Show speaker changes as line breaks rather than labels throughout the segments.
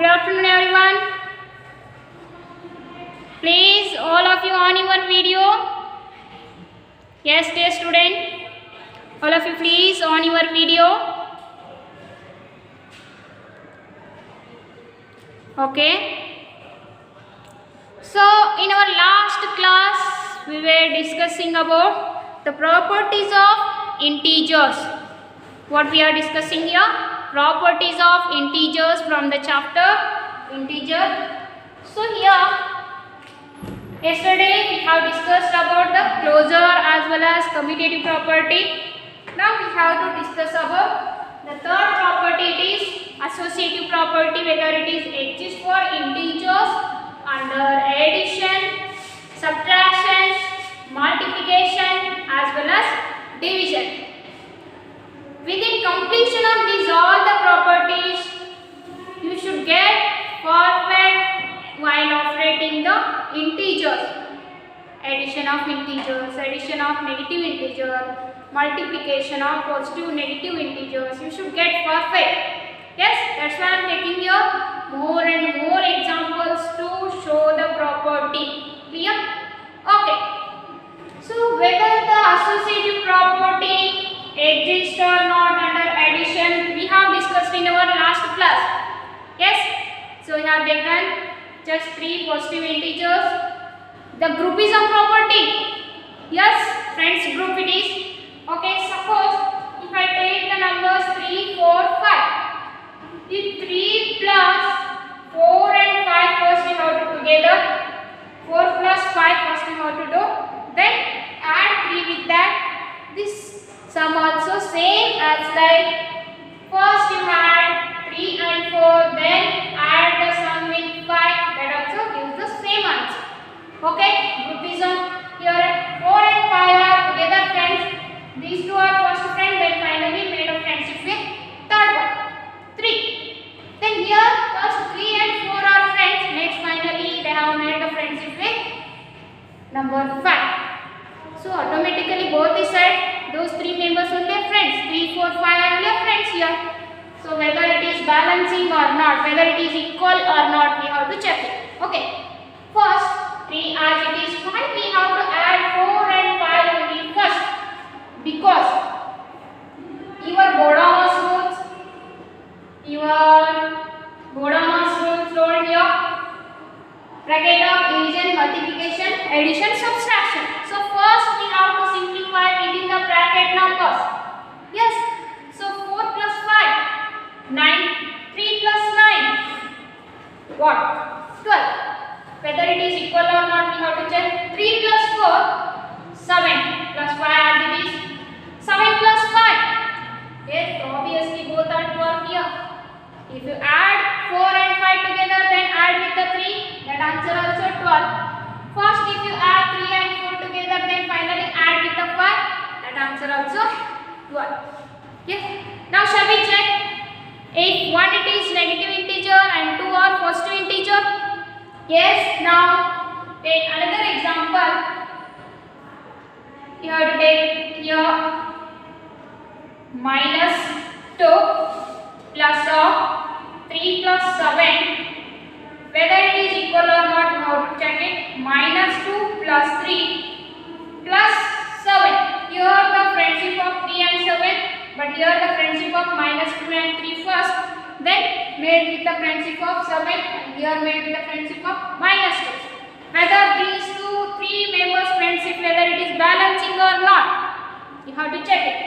Good afternoon everyone. Please all of you on your video. Yes dear student. All of you please on your video. Okay. So in our last class we were discussing about the properties of integers. What we are discussing here? Properties of integers from the chapter integer. So here yesterday we have discussed about the closure as well as commutative property. Now we have to discuss about the third property, it is associative property, whether it is exists for integers under addition, subtraction, multiplication as well as division. Within completion of these all the properties, you should get perfect while operating the integers. Addition of integers, addition of negative integer, multiplication of positive negative integers. You should get perfect. Yes, that's why I am taking here more and more examples to show the property. Clear? Okay. So whether the associative property exists or not under addition, we have discussed in our last class. Yes, so we have taken just 3 positive integers. The groupism property, yes friends, group it is. Okay, suppose if I take the numbers 3, 4, 5, if 3 plus 4 and 5 first we have to together, 4 plus 5 first we have to do, then add 3 with that. This sum also same as like first you add 3 and 4, then add the sum with 5, that also gives the same answer. Okay, groupism here 4 and 5 are together friends, these two are first friend, then finally made a friendship with third one 3. Then here first 3 and 4 are friends, next finally they have made the friendship with number 5. So automatically both the side, those 3 members will be friends, 3, 4, 5 and their friends here. So whether it is balancing or not, whether it is equal or not, we have to check it. Okay. First 3 as it is 5, we have to add 4 and 5 only first, because your Bodamas rules told here bracket of division, multiplication, addition, subtraction. So first we have to simplify within the bracket numbers. Yes. So 4 plus 5, 9. 3 plus 9, what? 12. Whether it is equal or not, we have to check. 3 plus 4, 7 plus 5 as it is. 7 plus 5. Yes, obviously both are 12 here. If you add 4 and 5 together, then add with the 3, that answer also 12. First if you add 3 and 4 together, then finally add with the 5, that answer also 12. Yes. Now shall we check? If 1 it is negative integer and 2 are positive integer. Yes. Now take another example. You have to take here minus 2 plus of 3 plus 7. Whether it is equal or not, we have to check it. Minus 2 plus 3 plus 7. Here the friendship of 3 and 7, but here the friendship of minus 2 and 3 first, then made with the friendship of 7, and here made with the friendship of minus 2. Whether these 3 members friendship, whether it is balancing or not, you have to check it.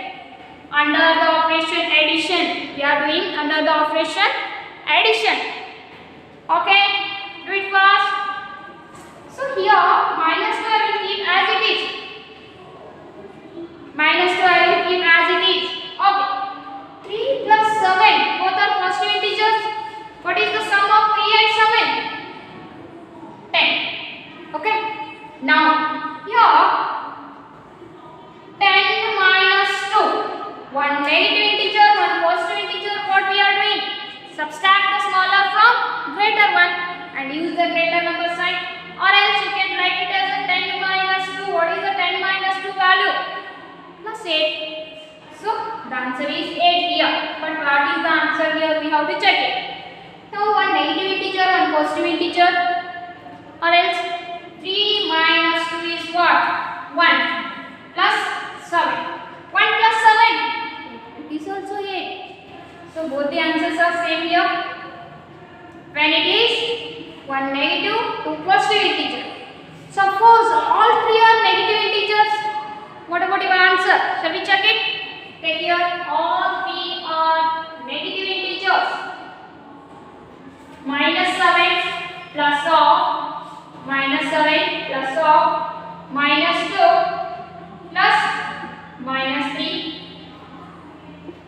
Under the operation addition, we are doing under the operation addition. Okay, do it fast. So here minus 2 I will keep as it is. Minus 2 I will keep as it is. Okay. 3 plus 7, both are positive integers. What is the sum of 3 and 7? 10. Okay. Now here 10 minus 2. One negative integer, one positive integer. What we are doing? Subtract the smaller from greater one and use the greater number sign, or else you can write it as a 10 minus 2. What is the 10 minus 2 value? Plus 8. So the answer is 8 here. But what is the answer here? We have to check it. Now one negative integer and positive integer, or else 3 minus 2 is what? 1 plus 7. 1 plus 7, it is also 8. So both the answers are same here. When it is one negative, two positive integer. Suppose all three are negative integers, what about your answer? Shall we check it? Take here, all three are negative integers. Minus 7 plus of minus 7 plus of minus 2 plus minus 3.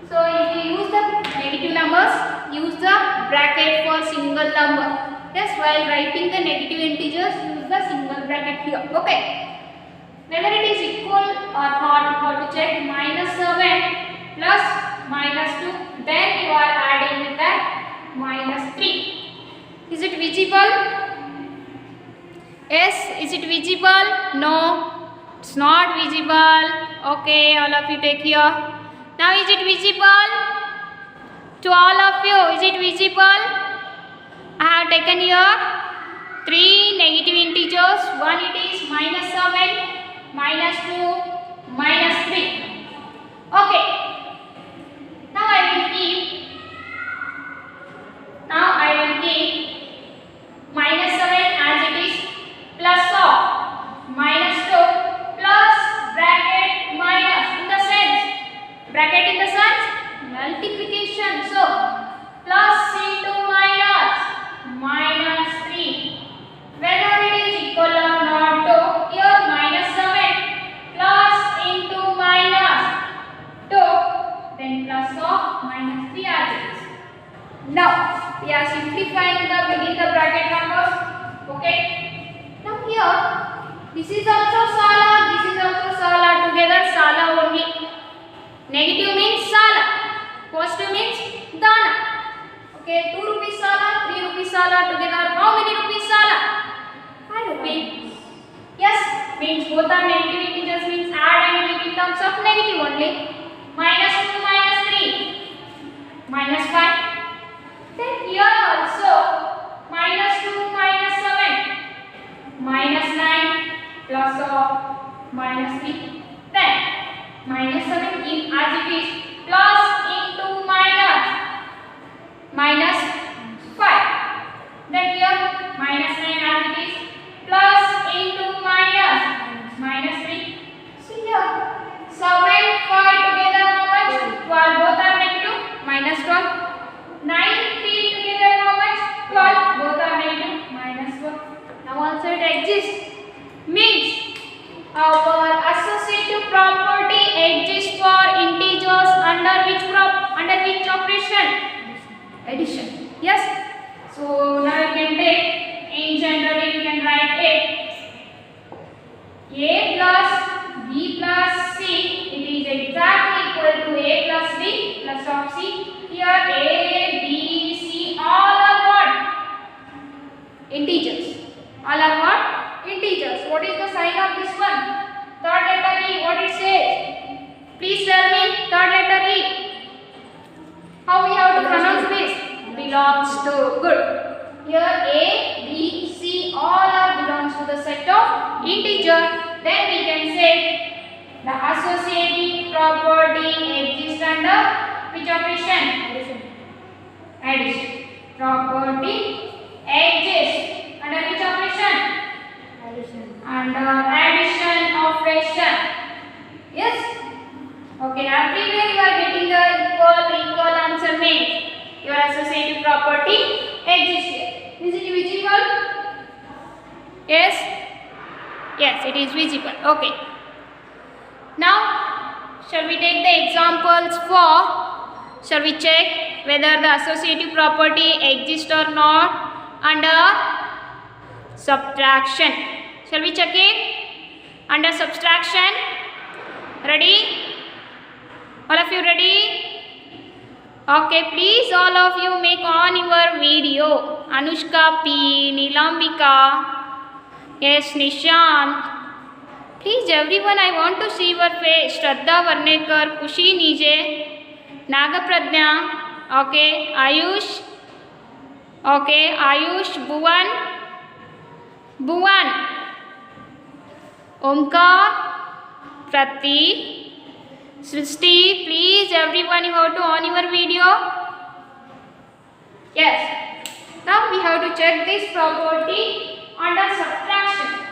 So if you use the negative numbers, use the bracket for single number. Yes, while writing the negative integers, use the single bracket here. Okay. Whether it is equal or not, you have to check. Minus 7 plus minus 2. Then you are adding with that minus 3. Is it visible? Yes. Is it visible? No. It's not visible. Okay. All of you take here. Now is it visible? To all of you, is it visible? I have taken here 3 negative integers. One it is minus 7, minus 2, minus 3. Okay. Now I will keep minus 7 as it is plus of minus 2 plus bracket minus in the sense multiplication. So plus into minus 3. Whether it is equal or not to here minus 7 plus into minus 2, then plus of minus 3 as it is. Now we are simplifying within the bracket numbers. Okay. Now here this is also Sala, this is also Sala, together Sala only. Negative means Sala, positive means Dana. Okay, 2 rupees Sala, 3 rupees Sala, together how many rupees Sala? 5 rupees. Yes, means both are negative integers, means add and keep in terms of negative only. Minus 2 minus 3, minus 5. Then here also minus 2 minus 7, minus 9 plus of minus 3. Then minus 7 in as it is plus into minus 5. Then here minus 9 as it is plus into minus 3. So here 7, 5 together how much? 12. Both are negative. Minus 12. 9, 3 together how much? 12. Both are negative. Minus 12. Now also it exists. Means our associative property exists for integers under which operation? Addition. Yes. So now you can take, in generally you can write A plus B plus C. It is exactly equal to A plus B plus of C. Here A, B, C all are what? Integers. All are what? Integers. What is the sign of this one? Third letter E. What it says? Please tell me. Third letter E. How we have to pronounce this? Belongs to. Good. Here A, B, C all are belongs to the set of integer. Then we can say the associative property exists under which operation? Addition. Property exists under which operation? Under addition operation. Yes. Okay. Everywhere you are getting the equal answer means your associative property exists here. Is it visible? Yes. Yes, it is visible. Okay. Now, shall we take the examples for? Shall we check whether the associative property exists or not under subtraction? Shall we check it? Under subtraction. Ready? All of you ready? Okay, please all of you make on your video. Anushka P, Nilambika, yes, Nishant. Please everyone, I want to see your face. Shraddha Varnekar, Kushi Nije, Nagapradnya, okay, Ayush, Okay, Ayush, Bhuvan, Bhuvan, Omkar, Pratik, Srishti, please everyone you have to on your video. Yes. Now we have to check this property under subtraction.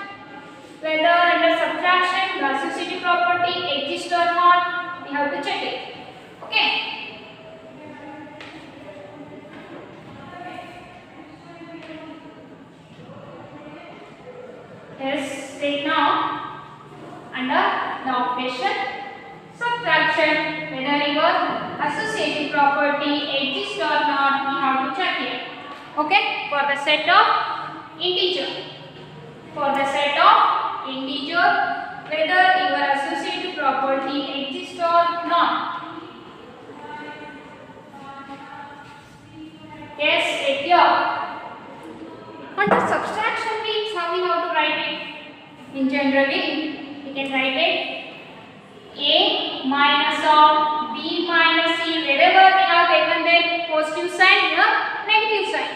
Whether under subtraction the associative property exists or not, we have to check it. Okay. Let's take now under the operation subtraction, whether your associative property exists or not, we have to check it. Okay, for the set of integer, whether your associative property exists or not. Yes, take here. Under subtraction means how we have to write it. In generally, we can write it a minus of b minus c, wherever we have taken the positive sign, here negative sign.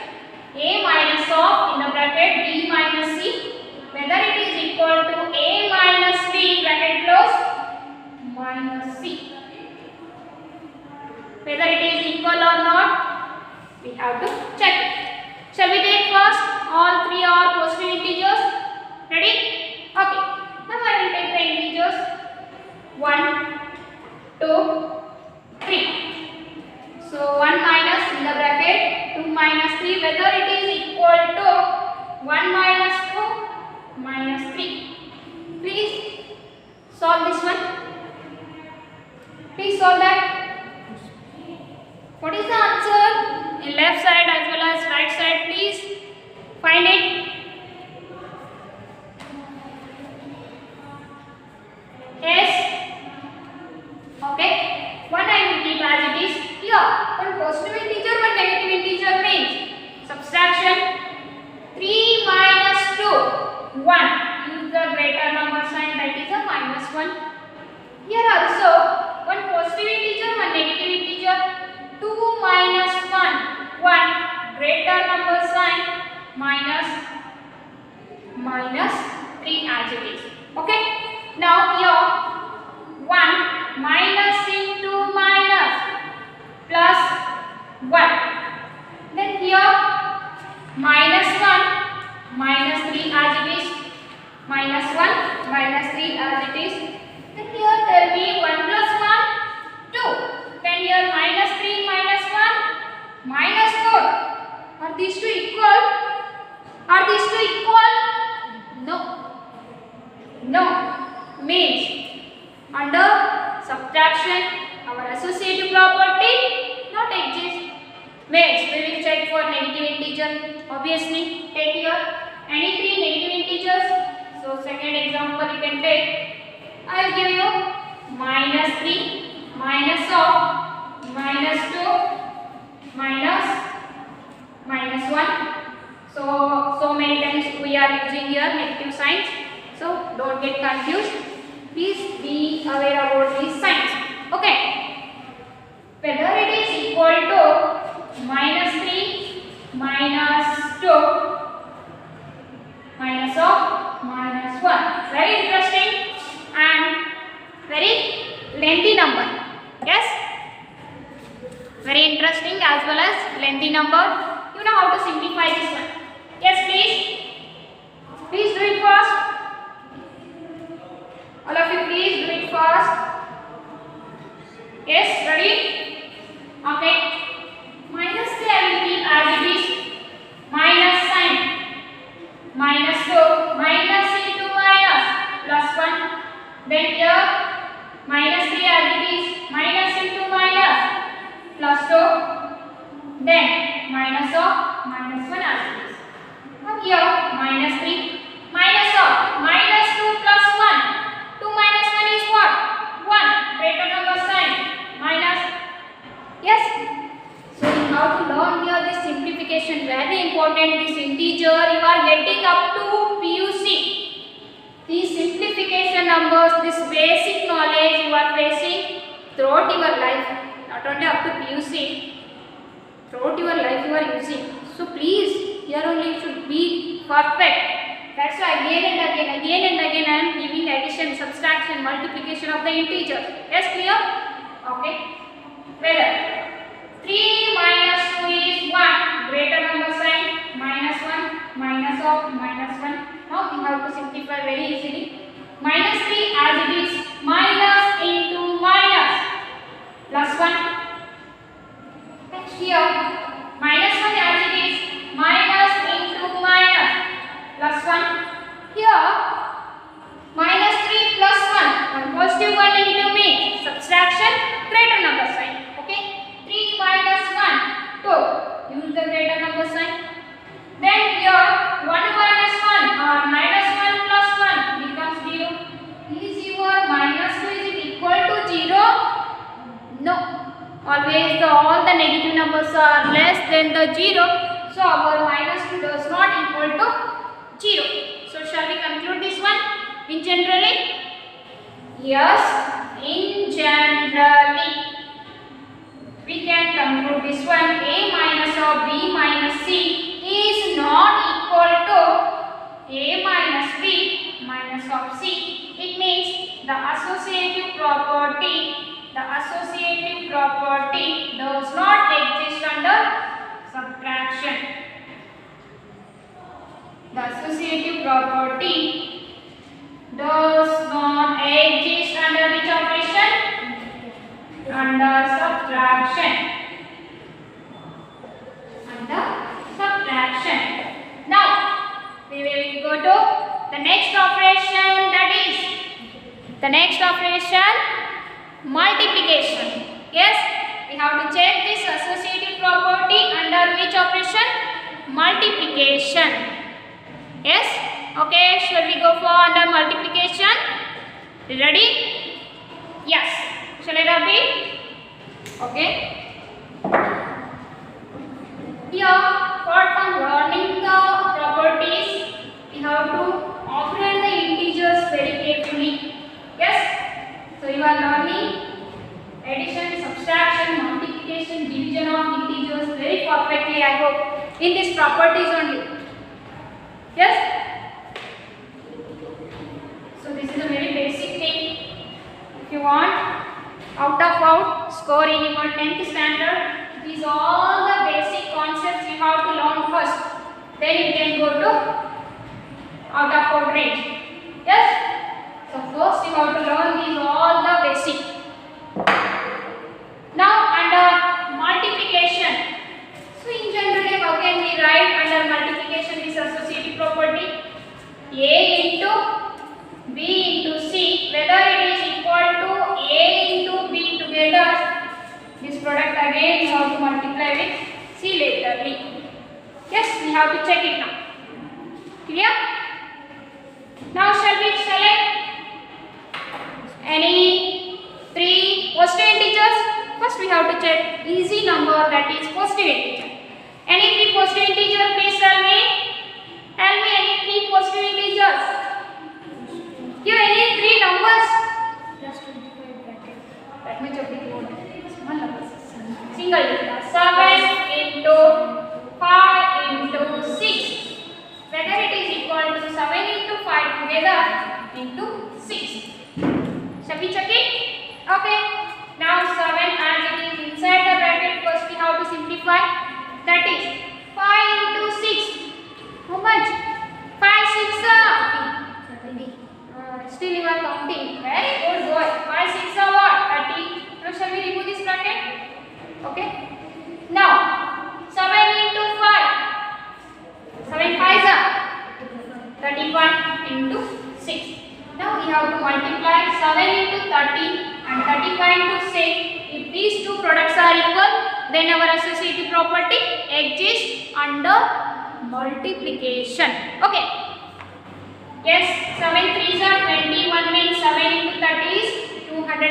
A minus of in the bracket b minus c, whether it is equal to a minus b bracket close minus c, whether it is equal or not, we have to check it. Shall we take first all three are positive integers? Ready? Okay. Now I will take the integers 1, 2, 3. So 1 minus in the bracket 2 minus 3, whether it is equal to 1 minus 2 minus 3. Please solve this one. Please solve that. What is the answer? In left side as well as right side, please find it. Yes. Okay. One I will keep as it is here. One positive integer, one negative integer means subtraction. 3 minus 2, 1. Use the greater number sign, that is a minus 1. Here also, one positive integer, one negative integer. 2 minus 1, 1. Greater number sign, minus 3 as it is. Okay. Now here 1 minus into minus plus 1. Then here minus 1 minus 3 as it is. Minus 1 minus 3 as it is. Then here there will be 1 plus 1 2. Then here minus 3 minus 1 minus 4. Are these two equal? Are these two equal? No. No. Means under subtraction our associative property not exist. Means we will check for negative integer. Obviously take here any three negative integers. So second example you can take. I will give you minus 3 minus of minus 2 minus 1. So many times we are using here negative signs. So don't get confused. Please be aware about these signs. Okay. Whether it is equal to minus 3 minus 2 minus of minus 1. Very interesting and very lengthy number. Yes. Very interesting as well as lengthy number. You know how to simplify this one. Yes, please. Please do it fast. All of you, please do it fast. Yes, ready? Okay. Minus 3 I will keep as it is. Minus sign. Minus 2. Minus into minus. Plus 1. Then here. Minus 3 as it is. Minus into minus. Plus 2. Then minus of minus 1 as it is. Now here. Minus 3. Minus of minus 2 plus 1. 2 minus 1 is what? 1. Greater number sign. Minus. Yes. So you have to learn here this simplification. Very important. This integer you are getting up to PUC. These simplification numbers, this basic knowledge you are facing throughout your life. Not only up to PUC. Throughout your life you are using. So please, here only it should be perfect. That's why again and again I am giving addition, subtraction, multiplication of the integers. Yes, clear? Okay. Whether 3 minus 2 is 1, greater number sign, minus 1, minus of minus 1. Now we have to simplify very easily. Minus 3 as it is, minus into minus, plus 1. Next here, minus 1 as it is, minus into minus, plus 1. Here, minus 3 plus 1 positive 1 into me, subtraction, greater number sign. Okay, 3 minus 1, 2, use the greater number sign. Then here, 1 minus 1 or minus 1 plus 1 becomes 0. Is your minus 2 is it equal to 0? No. Always all the negative numbers are less than the 0. So our minus 2 does not equal to 0. So shall we conclude this one in generally? Yes, in generally. We can conclude this one. A minus of B minus C is not equal to A minus B minus of C. It means the associative property does not exist under subtraction. The associative property does not exist under which operation? Under subtraction. Now we will go to the next operation, that is the next operation, multiplication. Yes, we have to check this associative property under which operation? Multiplication. Yes, okay, shall we go for under multiplication? Ready? Yes. Shall I rub it? Okay. Here, apart from learning the properties, we have to operate the integers very carefully. Yes? So you are learning addition, subtraction, multiplication, division of integers very perfectly, I hope, in these properties only. Yes? So this is a very basic thing. If you want out score in your 10th standard, these all the basic concepts you have to learn first. Then you can go to out range. Yes? So first you have to learn these all the basic. Now under multiplication. So in general, how can we write under multiplication this associative property? A into B into C, whether it is equal to A into B together, this product again we have to multiply with C laterally. Yes, we have to check it now. Clear? Now shall we select any three positive integers? First we have to check easy number, that is positive integer. Any three positive integers, please tell me. Tell me any three positive integers. Give any three numbers. Just 25 bracket. That much of the code. Small numbers. Single digit. 7 into 5 into 6. Whether it is equal to 7 into 5 together into 6. Shall we check it? Okay. Now 7 as it is inside the bracket, first we have to simplify. That is 5 into 6. How much? 5 6 still you are counting. Very good boy. 5 6 are what? 30. Now shall we remove this bracket? Okay. Now 7 into 5. 7 5s are 31 into 6. Now we have to multiply 7 into 30 and 35 into 6. If these two products are equal, then our associative property exists under multiplication. Okay. Yes, 7 3s are 21 means 7 into 30 is 210.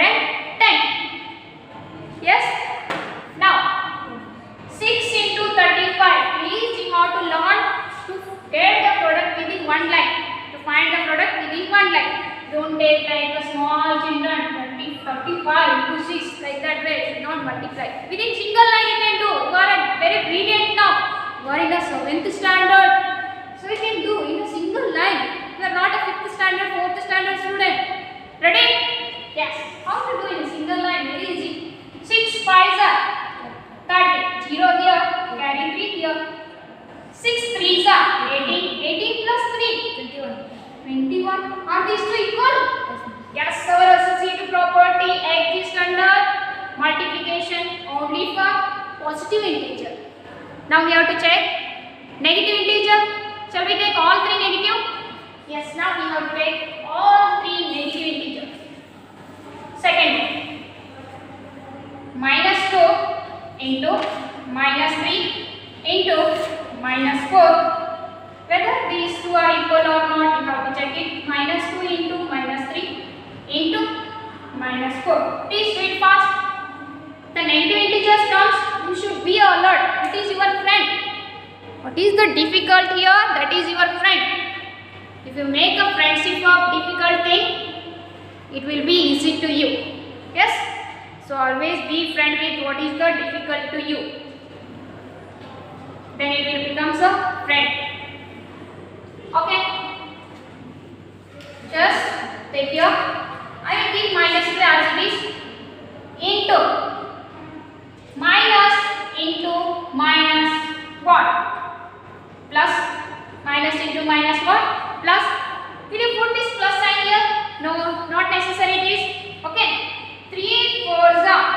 Yes. Now 6 into 35. Please you have to learn to get the product within one line. To find the product within one line. Don't take like a small children 35 into 6 like that way. Should not multiply. Within single line you can do. You are a very brilliant now. You are in a 7th standard. So you can do in a single line. You are not a 5th standard, 4th standard student. Ready? Yes. How to do in a single line? Very easy. 6 5s are 30. 0 here. Carry 3 here. 6 3s are 18. 18 plus 3. 21. Are these two equal? Yes. Our associative property exists under multiplication only for positive integer. Now we have to check negative integer. Shall we take all 3 negative? Yes. Now we have to take all 3 negative integers. Second, minus 2 into minus 3 into minus 4. Whether these two are equal or not, you have to check it. Minus 2 into minus 3 into minus 4. Please do it fast. The negative integers comes, you should be alert. It is your friend. What is the difficult here? That is your friend. If you make a friendship of difficult thing, it will be easy to you. Yes? So always be friend with what is the difficult to you. Then it will become a friend. Okay? Just take here. I will give minus to as it is into minus into minus what? Plus minus into minus what? Plus. Will you put this plus sign here? No, not necessary it is. Okay. 3 4s are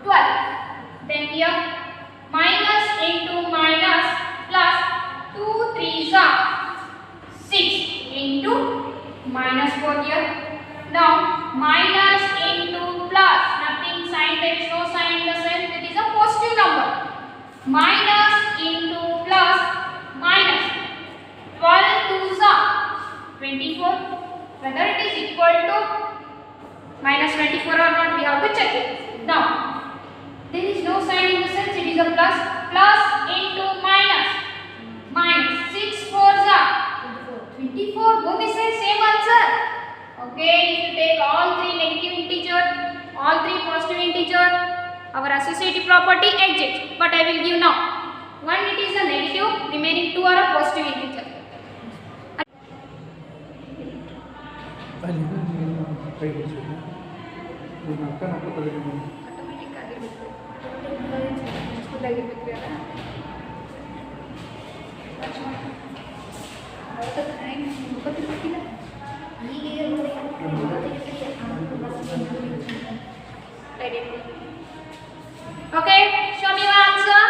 12. Then here minus into minus plus 2 3s are 6 into minus 4 here. Now minus into plus, nothing sign, there is no sign in the sense it is a positive number. Minus into plus minus 12 2s are 24. Whether it is equal to minus 24 or not, we have to check it. Now there is no sign in the sense it is a plus. Plus into minus minus 6 4s are 24. Both is the same answer. Okay, if you take all 3 negative integer, all 3 positive integer, our associative property exists. But I will give now. One it is a negative, remaining 2 are a positive integer. Okay, show me your answer.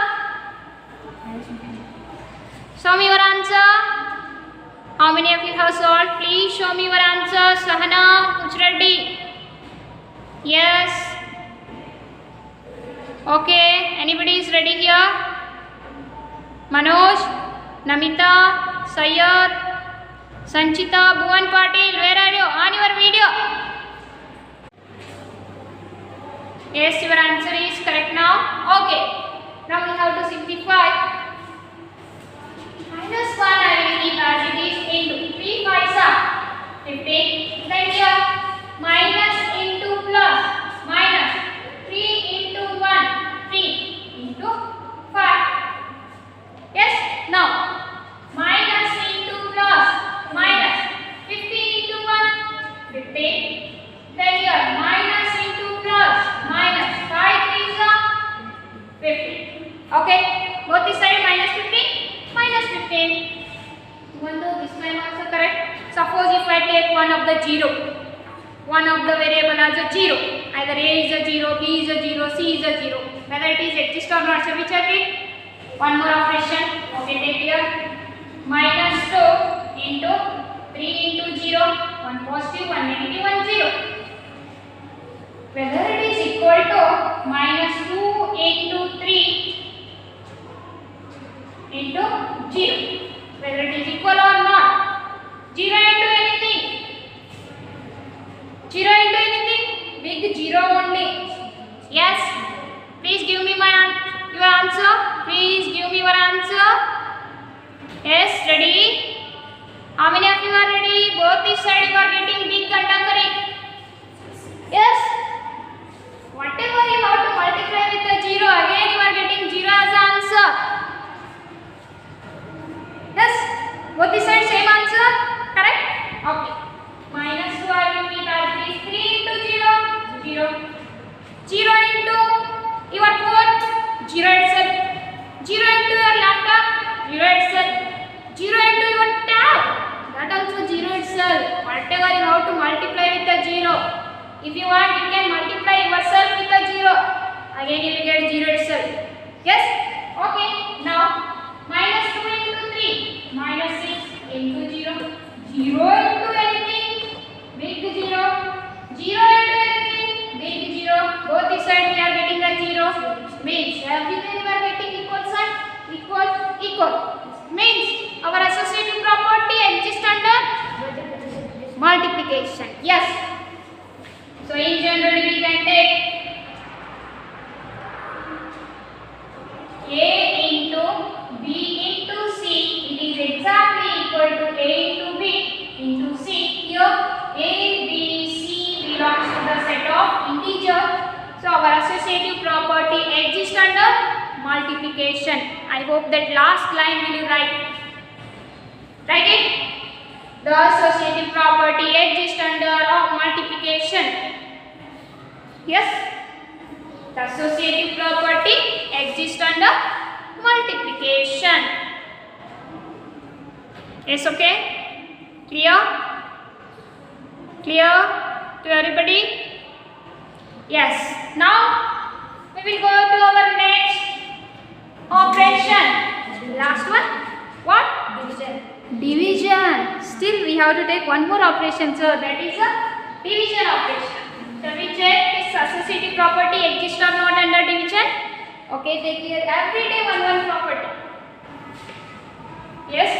Show me your answer. How many of you have solved? Please show me your answer. Sahana, Uchreddy. Yes. Okay, anybody is ready here? Manoj, Namita, Sayyad, Sanchita, Bhuvan Patil, where are you? On your video. Yes, your answer is correct now. Okay. Now we have to simplify. Minus 1 I will keep as it is into 3 5s are 15. Then here minus into plus minus 3 into 1 3 into 5. Yes. Now minus into plus minus 50 into 1 15. Then here minus into plus minus 5 3s are 50. Okay. Both the side minus 15 minus 15. Even though this time also correct. Suppose if I take one of the 0, one of the variable as a 0, either a is a 0, b is a 0, c is a 0, whether it is exist or not, shall we check it? One more operation. Okay, take here minus 2 into 3 into 0, one positive, one negative, one 0. Whether it is equal to minus 2 into 3 into 0, whether it is equal or not. 0 into anything, 0 into anything, big 0 only. Yes, please give me your answer. Please give me your answer. Yes, ready? How many of you are ready? Both this side you are getting big contemporary. Yes, whatever you have to multiply with the 0, again you are getting 0 as the answer. If you want, you can multiply yourself with a 0. Again you will get 0 itself. Yes? Okay. Now minus 2 into 3. Minus 6 into 0. 0 into anything. Big 0. 0 into anything. Big 0. Both the side we are getting a 0. Means everywhere we are getting equal sign. Equal. Equal. Means our associative property exists under multiplication. Yes. So in general we can take A into B into C. It is exactly equal to A into B into C. Here A, B, C belongs to the set of integer. So our associative property exists under multiplication. I hope that last line will you write. Write it. The associative property exists under multiplication. Yes. The associative property exists under multiplication. Yes, okay? Clear? Clear to everybody? Yes. Now we will go to our next operation. Last one. What? Division. Division. Still we have to take one more operation. So that is a division operation. Shall we check this associative property exists or not under division? Okay, take here every day one property. Yes?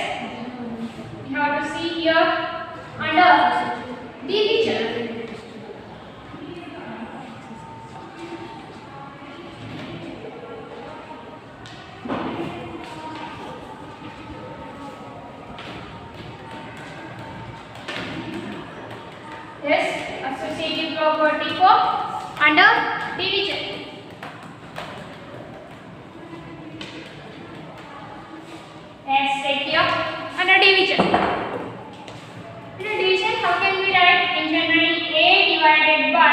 We have to see here under division. Yes, associative property for under division. Let's take here under division. Under division, how can we write? In generally, A divided by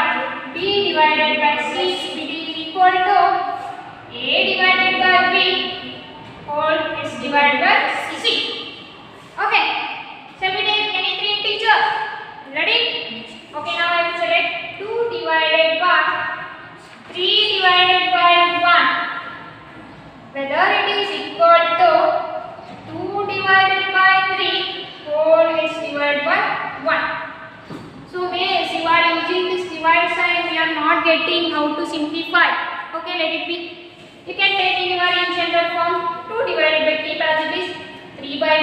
B divided by C, it is equal to A divided by B whole is divided by C. Okay, shall we take any three integers? Ready? Okay, now I will select 2 divided by 3 divided by 1. Whether it is equal to 2 divided by 3 whole is divided by 1. So as you are using this divide sign, we are not getting how to simplify. Okay, let it be. You can take in your general form 2 divided by 3 as it is 3 by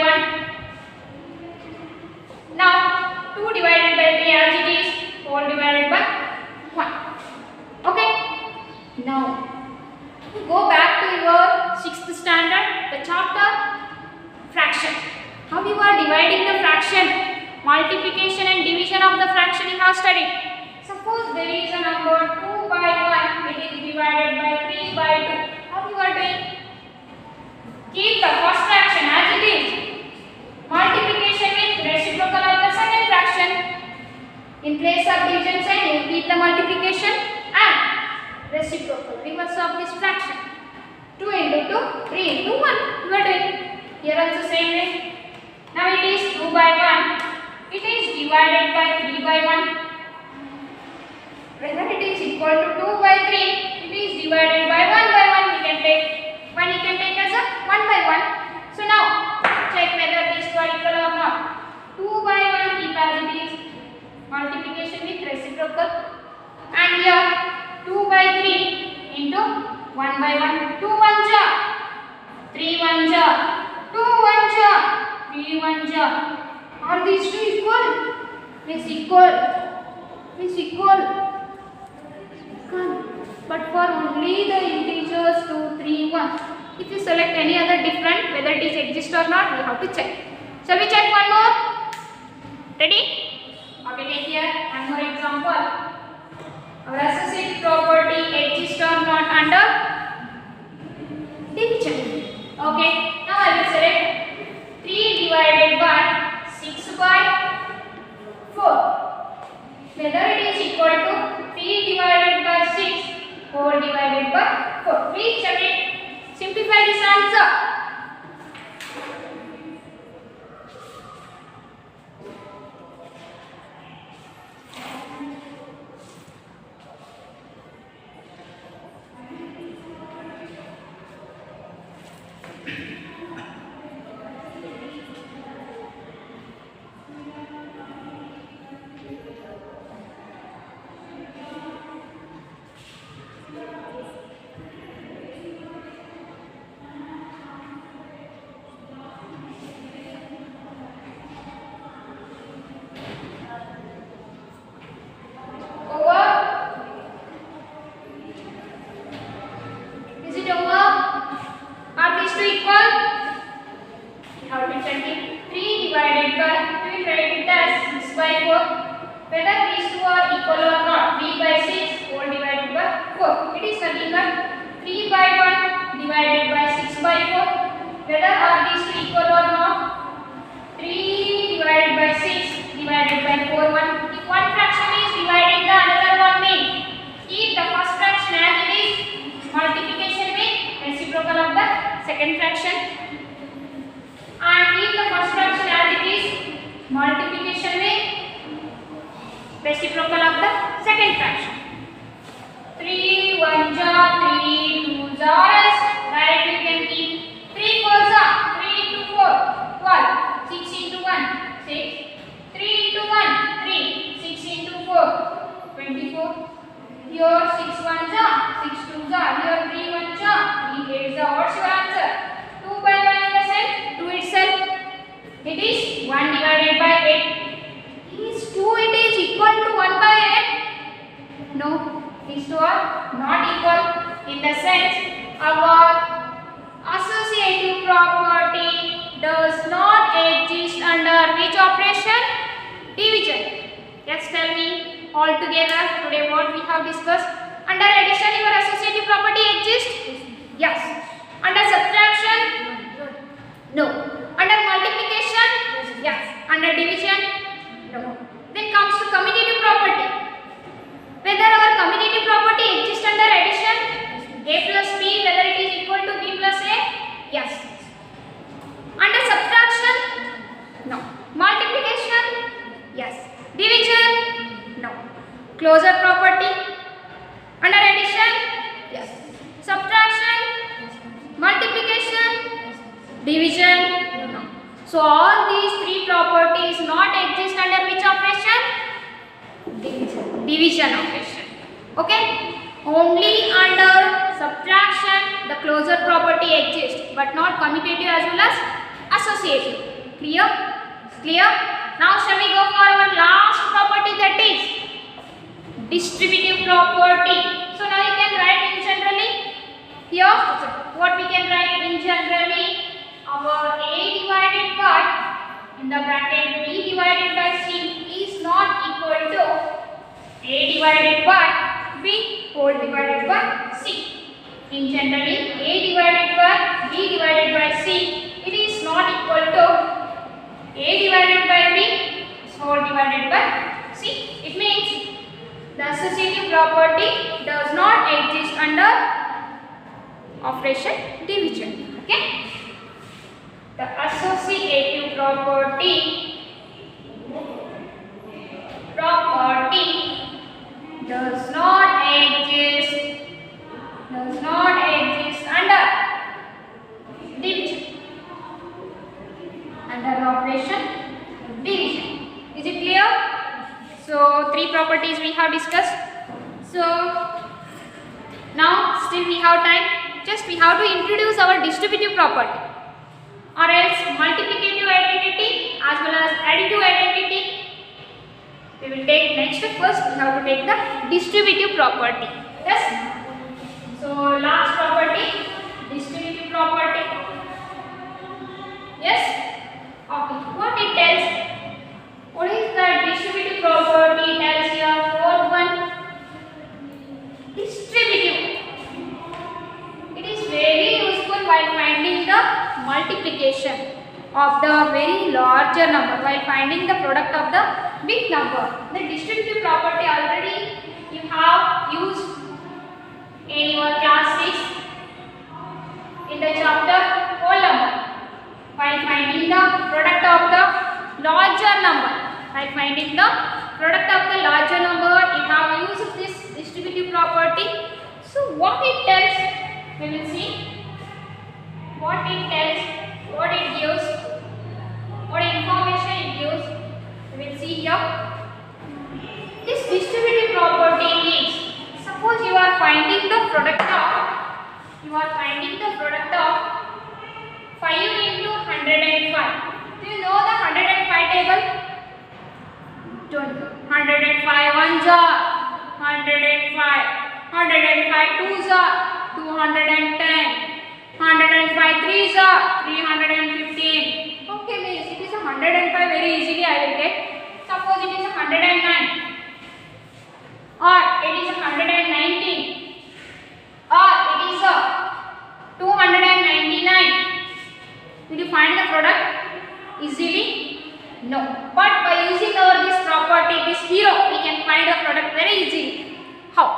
1. Now 2 divided by 3 as it is whole divided by 1. Okay. Now go back to your 6th standard, the chapter fraction. How you are dividing the fraction, multiplication and division of the fraction you have studied. Suppose there is a number 2 by 1, it is divided by 3 by 2. How you are doing? Keep the first fraction as it is. Multiplication with reciprocal of the second fraction. In place of division sign, you keep the multiplication and reciprocal reverse of this fraction. 2 into 2, 3 into 1. You are doing. Here also same way. Now it is 2 by 1. It is divided by 3 by 1. Whether it is equal to 2 by 3, it is divided by 1 by 1. We can take 1. You can take as a 1 by 1. So now check whether these two are equal or not. 2 by 1 keep as it is. Multiplication with reciprocal. And here 2 by 3 into 1 by 1. 2 1 ja. 3 1 ja. 2 1 ja. 3 1 ja. Are these two equal? Yes, equal. Yes, equal. But for only the integers 2, 3, 1. If you select any other different, whether it is exist or not, we have to check. Shall we check one more? Ready? Okay, take here one more example. Our associative property exists or not under division. Okay, now I will select 3 divided by 6 by 4. Whether it is equal to 3 divided by 6 whole divided by 4. Please check it. Simplify this answer. 23 divided by, we will write it as 6 by 4. Whether these two are equal or not, 3 by 6 whole divided by 4. It is nothing but 3 by 1 divided by 6 by 4. Whether are these two equal or not, 3 divided by 6 divided by 4 1. If one fraction is dividing the another one means, if the first fraction as it is multiplication with reciprocal of the second fraction, and if the first fraction as it is multiplication with reciprocal of the second fraction. 3 1 ja 3 2 ja, directly we can keep 3 4 ja 3 into 4 12, 6 into 1 6, 3 into 1 3, 6 into 4 24. Here 6 1 ja 6 2 ja, here 3 1 ja 3 8 ja. What's your answer? 2 by 1 in the set 2 itself. It is 1 divided by 8. Is 2 it is equal to 1 by 8? No, these two are not equal. In the sense, our associative property does not exist under which operation? Division. Yes, tell me all together today what we have discussed. Under addition your associative property exists? Yes. Under subtraction? No. Under multiplication? Yes. Under division? No. Then comes to commutative property. Whether our commutative property exists under addition, a plus b, whether it is equal to b plus a? Yes. Under subtraction? No. Multiplication? Yes. Division? No. Closure property? Under addition? Yes. Subtraction? Multiplication? Division? No. So all these three properties not exist under which operation? Division operation. Okay? Only under subtraction the closure property exists, but not commutative as well as associative. Clear? Clear? Now shall we go for our last property, that is distributive property. So now you can write in generally. Here what we can write in generally, our a divided by in the bracket b divided by c is not equal to a divided by b whole divided by c. In generally, a divided by b divided by c, it is not equal to a divided by b whole divided by c. It means the associative property does not exist under operation division. Okay? The associative property does not exist under division, under operation division. Is it clear? So three properties we have discussed. So now still we have time. Just we have to introduce our distributive property, or else multiplicative identity as well as additive identity we will take next. First we have to take the distributive property. Yes. So last property, distributive property. Yes. Okay. What it tells? What is the distributive property? It tells here fourth one. Distributive. It is very useful while finding the multiplication of the very larger number, while finding the product of the big number. The distributive property already you have used in your class 6 in the chapter whole number. While finding the product of the larger number, while finding the product of the larger number, you have used this distributive property. So what it tells, we will see what it tells, what it gives, what information it gives. We will see here. This distributive property means, suppose you are finding the product of 5 into 105. Do you know the 105 table? Don't know. 105 ones are 105, 105 twos are 210, 105 threes are 315. Okay, 105 very easily I will get. Suppose it is 109 or it is 119 or it is 299. Will you find the product easily? No. But by using this property, this hero, we can find the product very easily. How?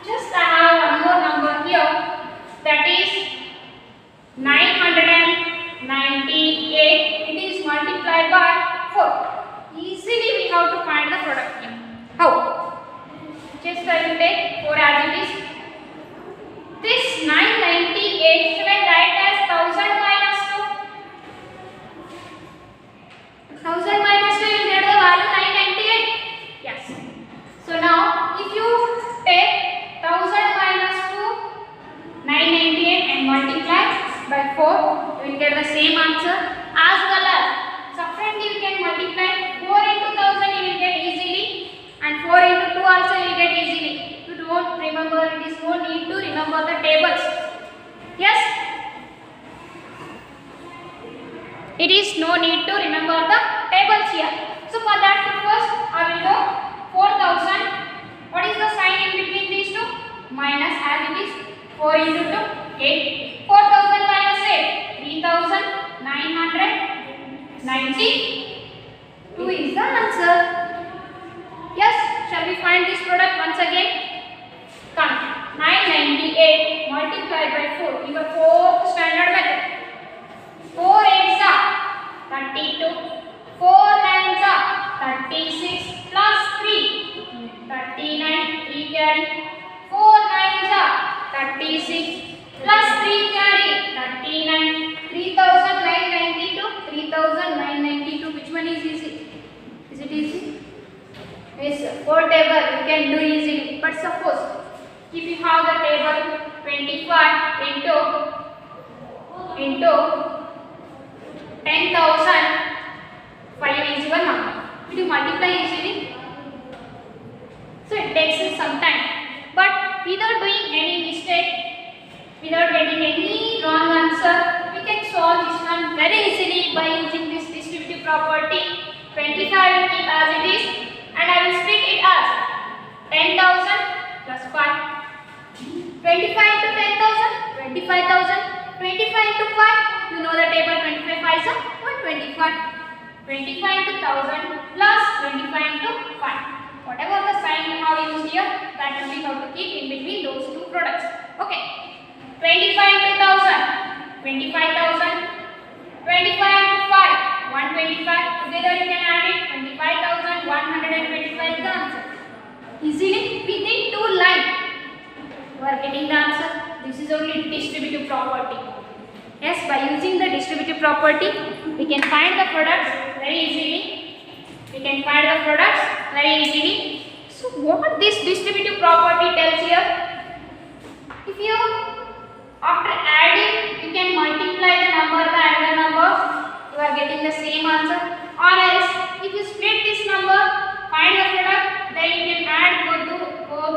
Just I have one more number here, that is 998. It is multiplied by 4. Easily we have to find the product here. How? Just I will take 4 as it is. This 998 should I write as 1000 minus 2? 1000 minus 2 you will get the value 998. Yes. So now if you take 1000 minus 2, 998 and multiply by 4, you will get the same answer. As well as separately you can multiply 4 into 1000 you will get easily, and 4 into 2 also you will get easily. You don't remember, it is no need to remember the tables. Yes? It is no need to remember the tables here. So for that purpose I will do 4000. What is the sign in between these two? Minus, as it is 4 into 2, 8. 4000 minus 8, 3992 is the answer. Yes, shall we find this product once again? Come, 998 multiplied by 4 in the 4th standard method. 4 8s are 32, 4 9s are 36 plus 3, 39, 3 carry. 4 9s are 36 plus 3 carry, 39. 3992, 3992. Which one is easy? Is it easy? Yes, 4 table you can do easily. But suppose if you have the table 25 into 10,000, 5 is one number. Will you multiply easily? So it takes some time. But without doing any mistake, without getting any wrong answer, we can solve this one very easily by using this distributive property. 25 will keep as it is, and I will split it as 10,000 plus 5. 25 into 10,000, 25,000. 25 into 5, you know the table, 25 5s are 125. 25 into 1000 plus 25 into 5. Whatever the sign you have used here, that will be how to keep in between those two products. Okay. 25 into 1000, 25,000. 25 into 5, 125. Together you can add it, 25,125 is the answer. Easily within 2 lines, you are getting the answer. This is only distributive property. Yes, by using the distributive property, we can find the products very easily. So what this distributive property tells here? If you, after adding